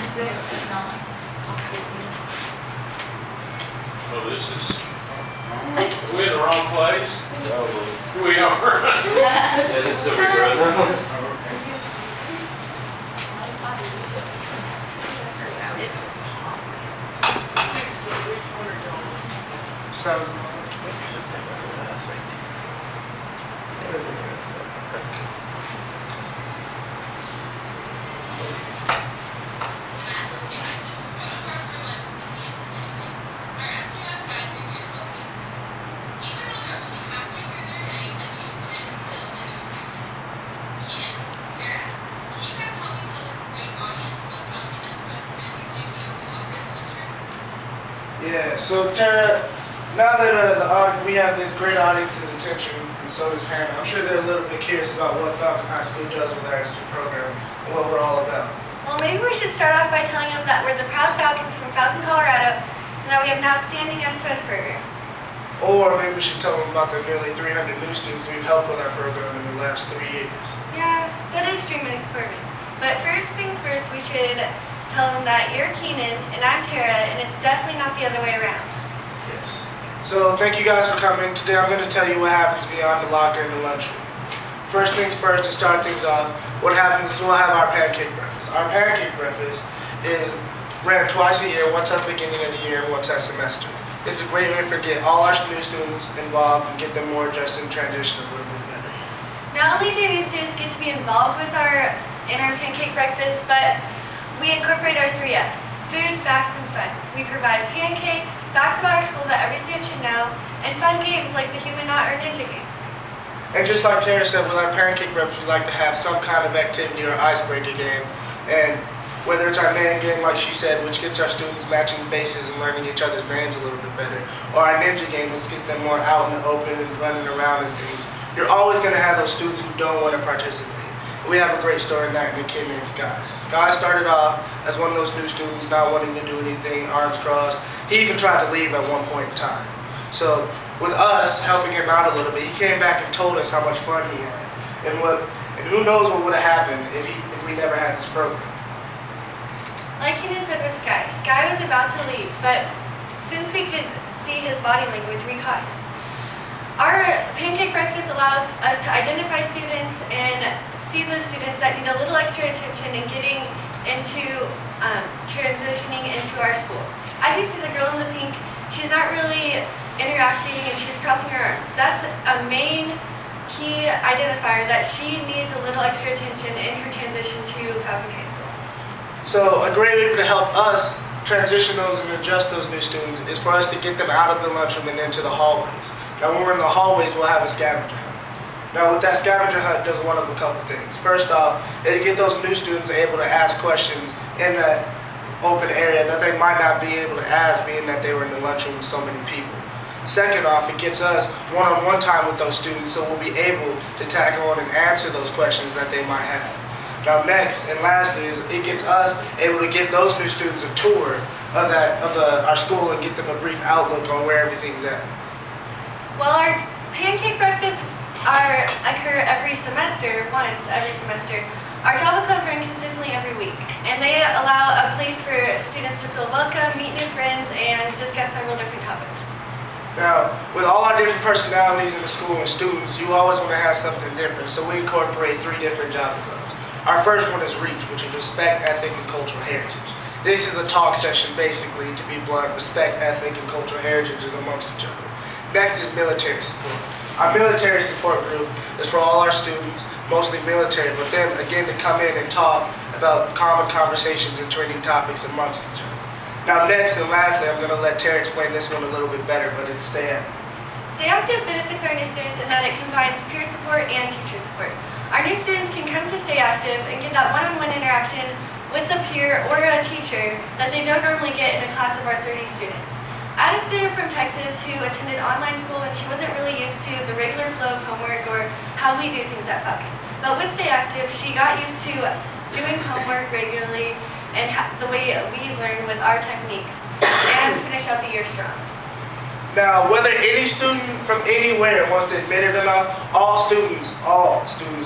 Oh, this is, are we in the wrong place? We are. Yeah, this is a regress. Sounds Yeah, so Tara, now that we have this great audience's attention, and so does Hannah, I'm sure they're a little bit curious about what Falcon High School does with our history program and what we're all about. Well, maybe we should start off by telling them that we're the proud Falcons from Falcon, Colorado, and that we have an outstanding S2S program. Or maybe we should tell them about the nearly 300 new students we've helped with our program in the last 3 years. Yeah, that is extremely important. But first things first, we should tell them that you're Keenan and I'm Tara, and it's definitely not the other way around. Yes. So thank you guys for coming. Today I'm going to tell you what happens beyond the locker and the lunchroom. First things first, to start things off, what happens is we'll have our pancake breakfast. Our pancake breakfast is ran twice a year, once at the beginning of the year and once that semester. It's a great way to get all our new students involved and get them more adjusted and transition a little bit better. Not only do new students get to be involved with our pancake breakfast, but we incorporate our 3 F's: food, facts, and fun. We provide pancakes, facts about our school that every student should know, and fun games like the Human Knot or Ninja game. And just like Tara said, with our pancake breakfast, we like to have some kind of activity or icebreaker game. And whether it's our name game, like she said, which gets our students matching faces and learning each other's names a little bit better, or our ninja game, which gets them more out in the open and running around and things, you're always going to have those students who don't want to participate. We have a great story tonight in a kid named Sky. Sky started off as one of those new students not wanting to do anything, arms crossed. He even tried to leave at one point in time. So with us helping him out a little bit, he came back and told us how much fun he had. And who knows what would have happened if we never had this program. Like Keenan said with Sky, Sky was about to leave, but since we could see his body language, we caught him. Our pancake breakfast allows us to identify students and see those students that need a little extra attention in getting into transitioning into our school. As you see the girl in the pink, she's not really interacting and she's crossing her arms. That's a main key identifier that she needs a little extra attention in her transition to Falcon High School. So a great way to help us transition those and adjust those new students is for us to get them out of the lunchroom and into the hallways. Now when we're in the hallways, we'll have a scavenger hunt. Now with that scavenger hunt, does one of a couple things. First off, it'll get those new students able to ask questions in that open area that they might not be able to ask, being that they were in the lunchroom with so many people. Second off, it gets us one-on-one time with those students, so we'll be able to tackle on and answer those questions that they might have. Now next and lastly is it gets us able to give those new students a tour of our school and get them a brief outlook on where everything's at. Well, our pancake breakfasts occur once every semester. Our Java clubs run consistently every week, and they allow a place for students to feel welcome, meet new friends, and discuss several different topics. Now, with all our different personalities in the school and students, you always want to have something different, so we incorporate 3 different Java clubs. Our first one is REACH, which is Respect, Ethic, and Cultural Heritage. This is a talk session, basically, to be blunt, respect, ethic, and cultural heritage amongst each other. Next is Military Support. Our military support group is for all our students, mostly military, but then again to come in and talk about common conversations and training topics amongst each other. Now next and lastly, I'm going to let Tara explain this one a little bit better, but it's Stay Active. Stay Active benefits our new students in that it combines peer support and teacher support. Our new students can come to Stay Active and get that one-on-one interaction with a peer or a teacher that they don't normally get in a class of our 30 students. I had a student from Texas who attended online school and she wasn't really used to the regular flow of homework or how we do things at Falcon. But with Stay Active, she got used to doing homework regularly and the way we learn with our techniques and finish out the year strong. Now, whether any student from anywhere wants to admit it or not, all students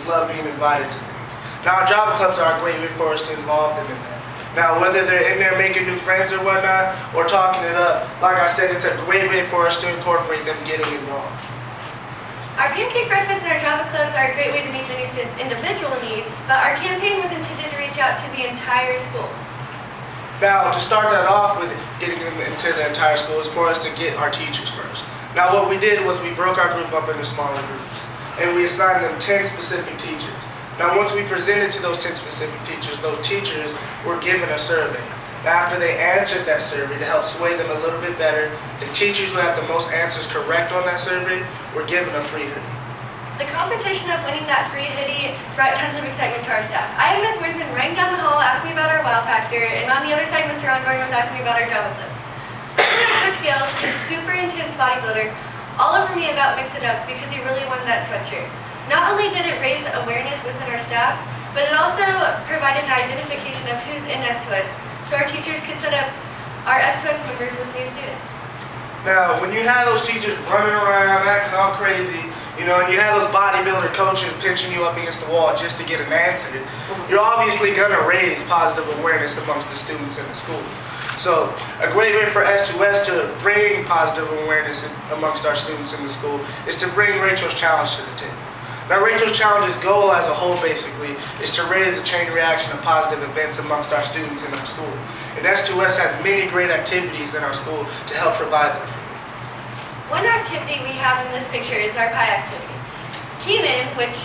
love being invited to things. Now, our Java clubs are a great way for us to involve them in that. Now, whether they're in there making new friends or whatnot, or talking it up, like I said, it's a great way for us to incorporate them getting involved. Our pancake breakfast and our Java clubs are a great way to meet the new students' individual needs, but our campaign was intended to reach out to the entire school. Now, to start that off with getting them into the entire school is for us to get our teachers first. Now, what we did was we broke our group up into smaller groups, and we assigned them 10 specific teachers. Now, once we presented to those 10 specific teachers, those teachers were given a survey. Now, after they answered that survey to help sway them a little bit better, the teachers who had the most answers correct on that survey were given a free hoodie. The competition of winning that free hoodie brought tons of excitement to our staff. I had Ms. Winston running down the hall asking me about our wow factor, and on the other side, Mr. Onborn was asking me about our Java clips. Coach Gale, a super intense bodybuilder, all over me about Mix It Up because he really wanted that sweatshirt. Not only did it raise awareness within our staff, but it also provided an identification of who's in S2S, so our teachers could set up our S2S members with new students. Now, when you have those teachers running around, acting all crazy, you know, and you have those bodybuilder coaches pinching you up against the wall just to get an answer, you're obviously going to raise positive awareness amongst the students in the school. So, a great way for S2S to bring positive awareness amongst our students in the school is to bring Rachel's Challenge to the table. Now, Rachel's Challenge's goal as a whole, basically, is to raise a chain reaction of positive events amongst our students in our school. And S2S has many great activities in our school to help provide that for you. One activity we have in this picture is our pie activity. Keenan, which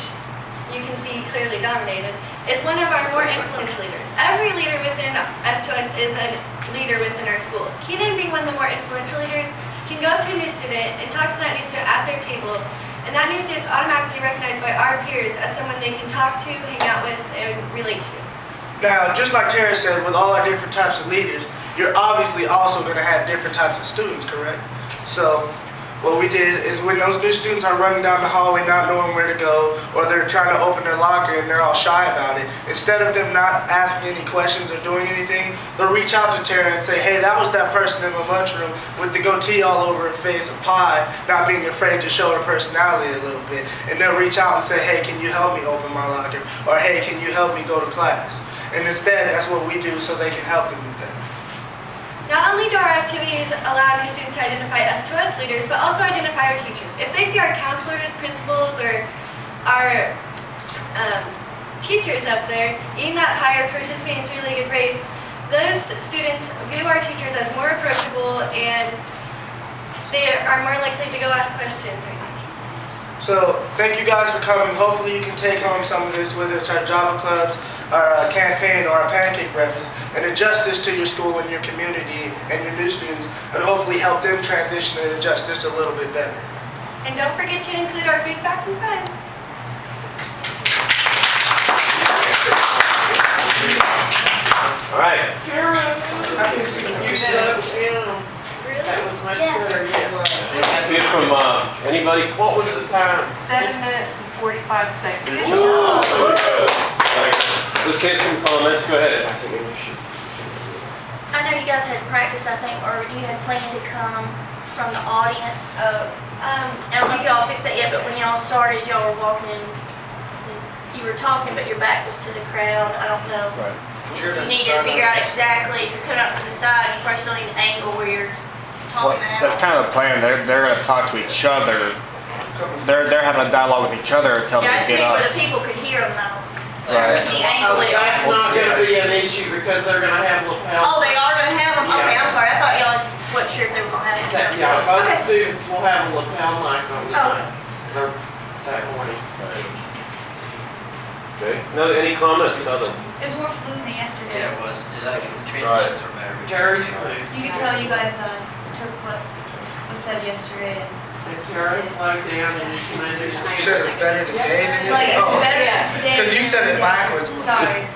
you can see clearly dominated, is one of our more influential leaders. Every leader within S2S is a leader within our school. Keenan, being one of the more influential leaders, can go up to a new student and talk to that new student at their table, and that new student's automatically recognized by our peers as someone they can talk to, hang out with, and relate to. Now, just like Tara said, with all our different types of leaders, you're obviously also going to have different types of students, correct? So, what we did is when those new students are running down the hallway not knowing where to go, or they're trying to open their locker and they're all shy about it, instead of them not asking any questions or doing anything, they'll reach out to Tara and say, hey, that was that person in the lunchroom with the goatee all over her face, a pie, not being afraid to show her personality a little bit. And they'll reach out and say, hey, can you help me open my locker? Or hey, can you help me go to class? And instead, that's what we do so they can help them with that. Not only do our activities allow new students to identify S2S leaders, but also identify our teachers. If they see our counselors, principals, or our teachers up there eating that pie or participating in three-legged race, those students view our teachers as more approachable and they are more likely to go ask questions. So, thank you guys for coming. Hopefully you can take home some of this, whether it's our Java clubs, our campaign, or our pancake breakfast, and adjust this to your school and your community and your new students, and hopefully help them transition and adjust this a little bit better. And don't forget to include our food, facts, and fun. All right. That was much better, yes. Hear from anybody? What was the time? 7 minutes and 45 seconds. Ooh, very good. Let's hear some comments. Go ahead. I know you guys had practiced, I think, or you had planned to come from the audience. I don't know if y'all fixed that yet, but when y'all started, y'all were walking in, you were talking, but your back was to the crowd. I don't know. Right. If you need to figure out exactly, if you're coming up to the side, you probably still need an angle where you're Well, talking out. that's kind of the plan. They're going to talk to each other. They're having a dialogue with each other until Yeah, I they just get mean up. where the people could hear them though. Right. The angle is. That's not gonna be an issue because they're gonna have lapel. Oh, they are gonna have them? Okay, Yeah. I'm sorry, I thought y'all wasn't sure if they were gonna have them. Yeah, both Okay. students will have a lapel mic on the Oh. side. They're that morning. Okay. No, any comments, Southern? It was more fluid than yesterday. Yeah, it was. The transitions were better. Very smooth. You could tell you guys took what was said yesterday. And Tara slowed down and you can You understand. said it's better today than Like, yesterday? it was better today. Because you said it backwards. Sorry.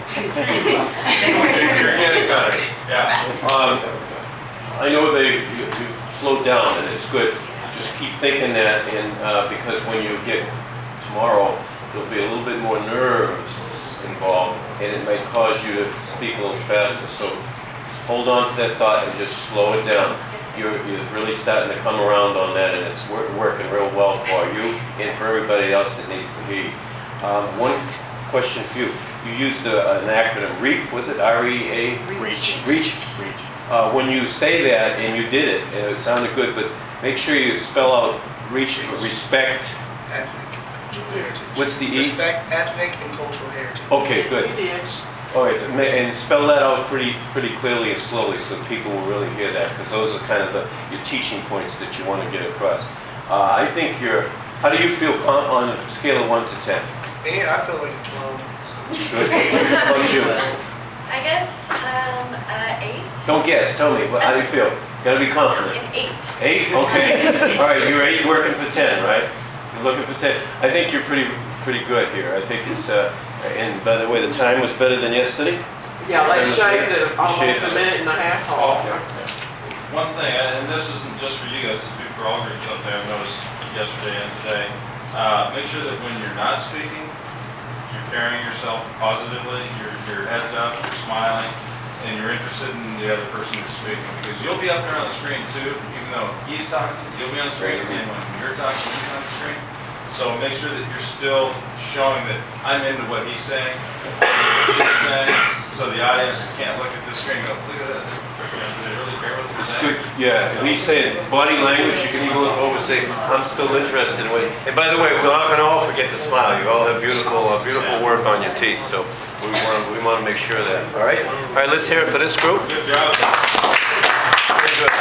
I know you slowed down and it's good. Just keep thinking that, and because when you get tomorrow, there'll be a little bit more nerves involved and it may cause you to speak a little faster. So hold on to that thought and just slow it down. You're really starting to come around on that, and it's working real well for you and for everybody else that needs to be. One question for you. you used an acronym, REAP, was it R-E-A? Reach. Reach. When you say that, and you did it, and it sounded good, but make sure you spell out reach, respect. Ethnic and cultural heritage. What's the E? Respect ethnic and cultural heritage. Okay, good. You did. All right, and spell that out pretty clearly and slowly so people will really hear that, because those are kind of your teaching points that you want to get across. I think how do you feel on a scale of 1 to 10? And I feel like a 12. Good. How about you? I guess, 8. Don't guess, tell me, how do you feel? Gotta be confident. An 8. 8? Okay. All right, you're 8 working for 10, right? You're looking for 10. I think you're pretty good here. I think it's, and by the way, the time was better than yesterday? Yeah, they shaved it almost Shaved a it. minute and a half off. One thing, and this isn't just for you guys, it's for all groups up there, I've noticed yesterday and today. Make sure that when you're not speaking, you're carrying yourself positively, your head's up, you're smiling, and you're interested in the other person who's speaking. Because you'll be up there on the screen too, even though he's talking, you'll be on the screen, and when you're talking, he's on the screen. So make sure that you're still showing that I'm into what he's saying, what she's saying, so the audience can't look at this screen and go, look at this. Do they really care what they're It's saying? good, yeah. We say body language, you can even look over and say, I'm still interested in what. And by the way, we're not gonna all forget to smile. You all have beautiful work on your teeth, so we want to make sure of that. All right? All right, let's hear it for this group. Good job. Very good.